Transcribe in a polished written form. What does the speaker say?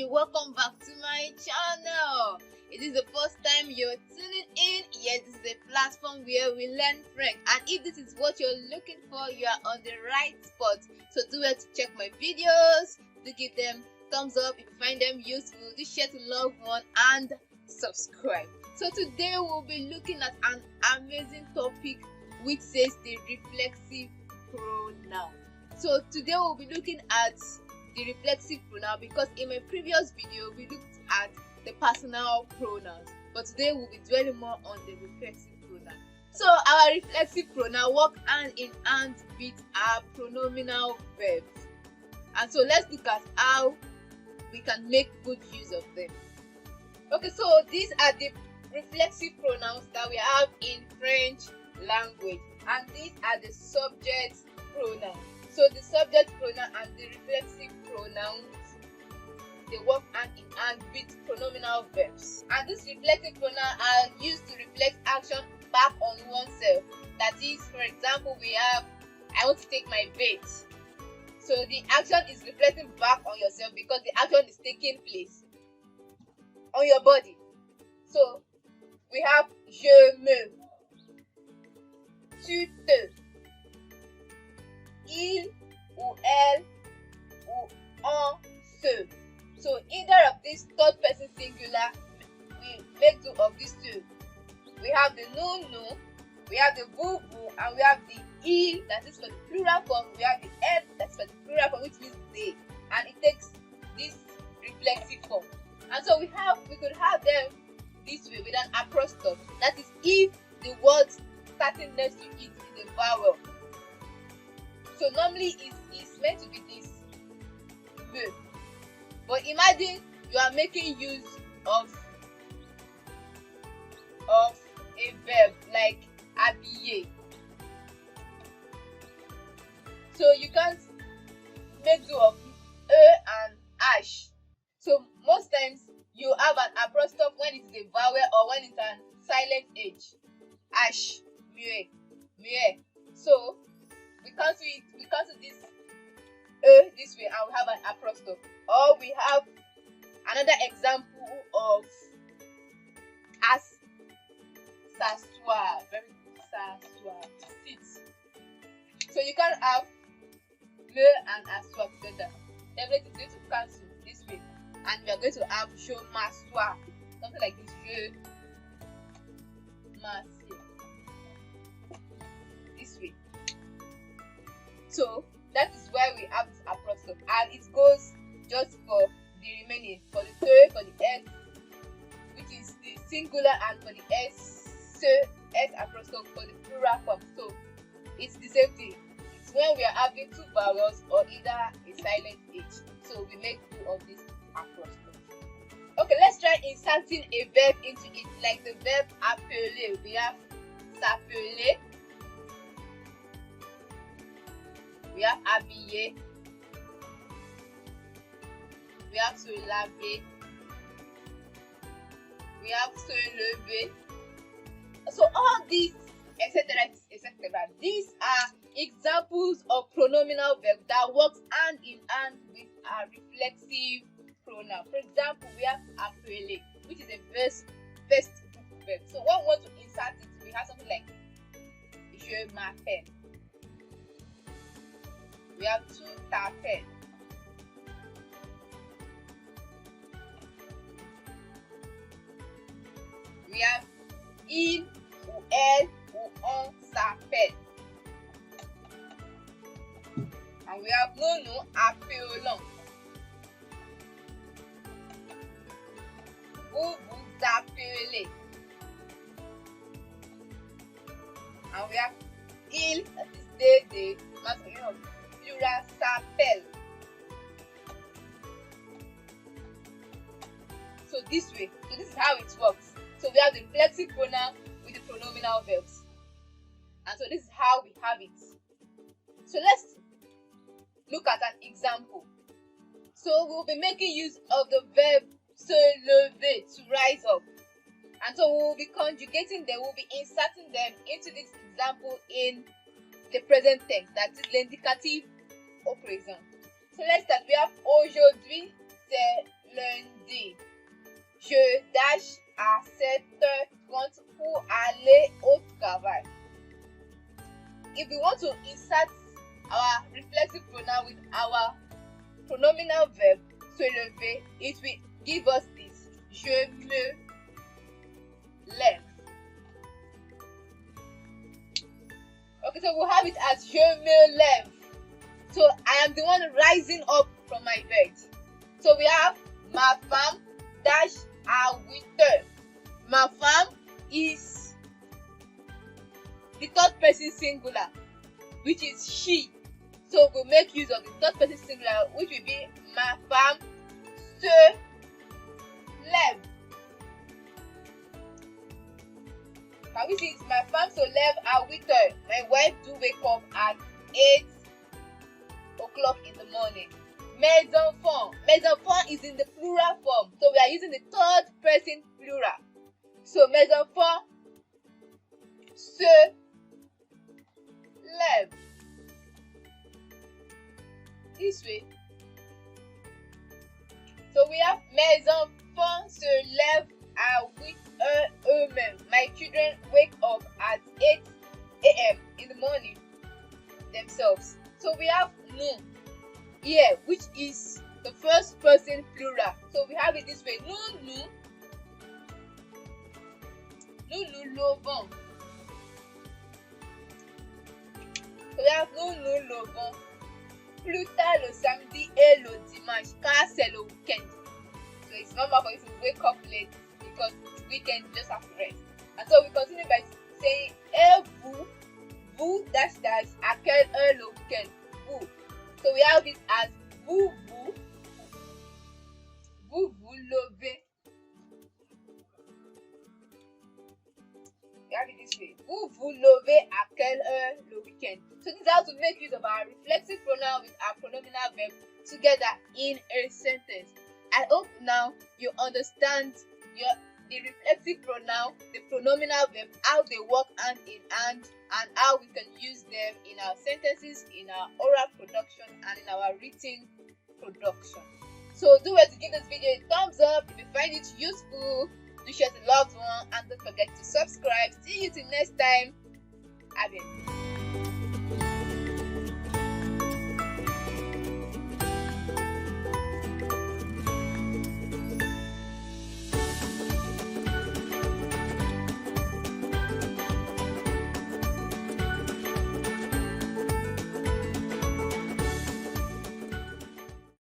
everybody, welcome back to my channel. If this is the first time you're tuning in, yes, this is a platform where we learn French, and if this is what you're looking for, you are on the right spot. So do well to check my videos, do give them thumbs up if you find them useful, do share to loved one and subscribe. So today we'll be looking at an amazing topic which says the reflexive pronoun. So today we'll be looking at the reflexive pronoun because in my previous video we looked at the personal pronouns, but today we'll be dwelling more on the reflexive pronoun. So our reflexive pronoun work hand in hand with our pronominal verbs, and so let's look at how we can make good use of them. Okay, so these are the reflexive pronouns that we have in French language, and these are the subject pronouns. So the subject pronoun and the reflexive pronouns, they work hand in hand with pronominal verbs, and these reflexive pronouns are used to reflect action back on oneself. That is, for example, we have I want to take my bait. So the action is reflecting back on yourself because the action is taking place on your body. So we have je me, tu te, il ou elle ou on se. So either of these third person singular, we make do of these two. We have the nous, we have the vous, and we have the il, that is for the plural form. We have the elle, that's for the plural form, which means they, and it takes this reflexive form. And so we could have them this way with an apostrophe. That is if the word starting next to it is a vowel. So normally it's meant to be this me. But imagine you are making use of a verb like habiller. So you can't make do of and ash. So most times you have an apostrophe when it is a vowel or when it's an silent H. Ash, muet, muet. So we cancel this this way, and we have an apostrophe. Or we have another example of as s'asseoir, very good, s'asseoir, sit. So you can have me and asseoir together. Everything is going to cancel this way, and we are going to have je m'assois, something like this, je m'assieds, this way. So that is why we have this apostrophe, and it goes just for the remaining, for the for the s, which is the singular, and for the s apostrophe for the plural form. So it's the same thing. It's when we are having two vowels or either a silent H. So we make do of this apostrophe. Okay, let's try inserting a verb into it, like the verb appeler. We have s'appeler, we have habiller, we have se laver, we have se lever. So all these, etc., etc., these are examples of pronominal verbs that works hand in hand with our reflexive pronoun. For example, we have appeler, which is a first group verb. So when we want to insert it, we have something like je m'appelle. We have tu t'appelles. We have il ou elle ou on s'appelle. And we have nous appelons. Vous vous appelez. And we have il, that is they, masculine, plural, s'appelle. So this way, so this is how it works. So we have the reflexive pronoun with the pronominal verbs, and so this is how we have it. So let's look at an example. So we'll be making use of the verb se lever, to rise up, and so we'll be conjugating them, we'll be inserting them into this example in the present tense, that is l'indicatif au présent. So let's start. We have aujourd'hui c'est lundi. Je dash à 7h30 pour aller au travail. If we want to insert our reflexive pronoun with our pronominal verb se lever, it will give us this. Je me lève. Okay, so we'll have it as je me lève. So I am the one rising up from my bed. So we have ma femme dash à 8h. Ma femme is the third person singular, which is she. So we'll make use of the third person singular, which will be ma femme se lève. Can we see it? Ma femme se lève à 8h. My wife do wake up at 8 o'clock in the morning. Mes enfants. Mes enfants is in the plural form. So we are using the third person plural. So mes enfants se lèvent. This way. So we have mes enfants se lèvent à 8h eux-mêmes. My children wake up at 8 a.m. in the morning themselves. So we have nous here, which is the first person plural. So we have it this way. Nous levons. So we have nous levons plus tard le samedi et le dimanche, car c'est le weekend. So it's normal for you to wake up late because it's weekend, you just have to rest. And so we continue by saying et vous dash à quelle heure le weekend? Vous. So we have it as vous levez. We have it this way. Vous levez à quelle heure le weekend? So this is how to make use of our reflexive pronoun with our pronominal verb together in a sentence. I hope now you understand the reflexive pronoun, the pronominal verb, how they work hand in hand, and how we can use them in our sentences, in our oral production, and in our written production. So do well to give this video a thumbs up if you find it useful. Do share to loved one, and don't forget to subscribe. See you till next time. Amen.